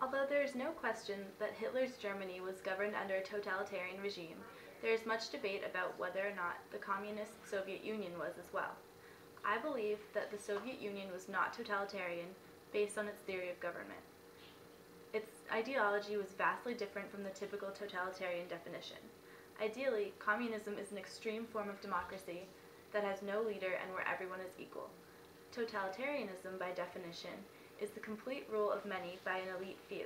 Although there is no question that Hitler's Germany was governed under a totalitarian regime, there is much debate about whether or not the communist Soviet Union was as well. I believe that the Soviet Union was not totalitarian based on its theory of government. Its ideology was vastly different from the typical totalitarian definition. Ideally, communism is an extreme form of democracy that has no leader and where everyone is equal. Totalitarianism, by definition, is the complete rule of many by an elite few.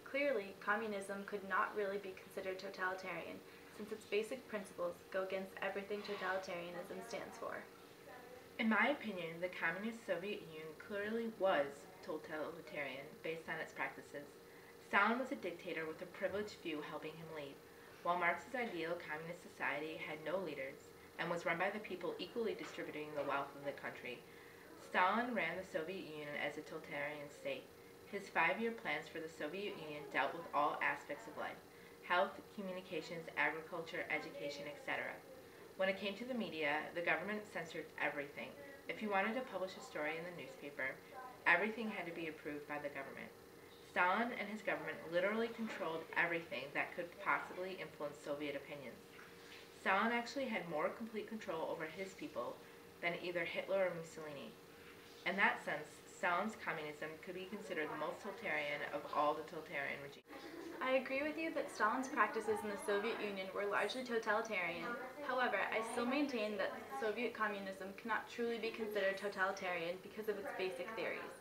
Clearly, communism could not really be considered totalitarian, since its basic principles go against everything totalitarianism stands for. In my opinion, the communist Soviet Union clearly was totalitarian based on its practices. Stalin was a dictator with a privileged few helping him lead, while Marx's ideal communist society had no leaders and was run by the people equally distributing the wealth of the country. Stalin ran the Soviet Union as a totalitarian state. His 5-year plans for the Soviet Union dealt with all aspects of life: health, communications, agriculture, education, etc. When it came to the media, the government censored everything. If you wanted to publish a story in the newspaper, everything had to be approved by the government. Stalin and his government literally controlled everything that could possibly influence Soviet opinions. Stalin actually had more complete control over his people than either Hitler or Mussolini. In that sense, Stalin's communism could be considered the most totalitarian of all the totalitarian regimes. I agree with you that Stalin's practices in the Soviet Union were largely totalitarian. However, I still maintain that Soviet communism cannot truly be considered totalitarian because of its basic theories.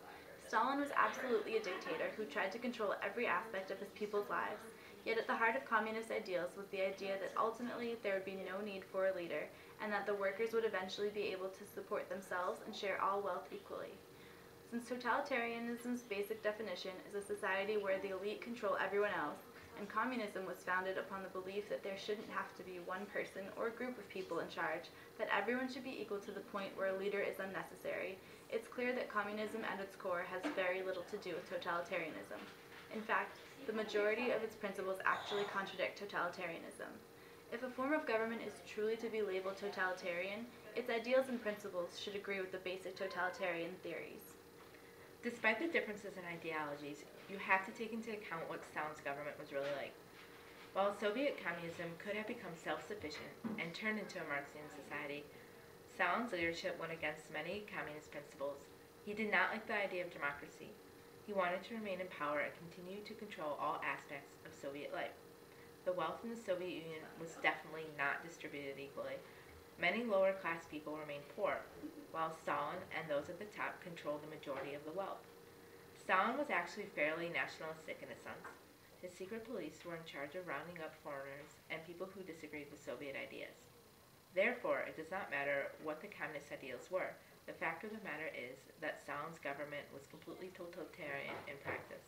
Stalin was absolutely a dictator who tried to control every aspect of his people's lives, yet at the heart of communist ideals was the idea that ultimately there would be no need for a leader, and that the workers would eventually be able to support themselves and share all wealth equally. Since totalitarianism's basic definition is a society where the elite control everyone else, and communism was founded upon the belief that there shouldn't have to be one person or group of people in charge, that everyone should be equal to the point where a leader is unnecessary, it's clear that communism at its core has very little to do with totalitarianism. In fact, the majority of its principles actually contradict totalitarianism. If a form of government is truly to be labeled totalitarian, its ideals and principles should agree with the basic totalitarian theories. Despite the differences in ideologies, you have to take into account what Stalin's government was really like. While Soviet communism could have become self-sufficient and turned into a Marxian society, Stalin's leadership went against many communist principles. He did not like the idea of democracy. He wanted to remain in power and continue to control all aspects of Soviet life. The wealth in the Soviet Union was definitely not distributed equally. Many lower-class people remained poor, while Stalin and those at the top controlled the majority of the wealth. Stalin was actually fairly nationalistic in a sense. His secret police were in charge of rounding up foreigners and people who disagreed with Soviet ideas. Therefore, it does not matter what the communist ideals were. The fact of the matter is that Stalin's government was completely totalitarian in practice.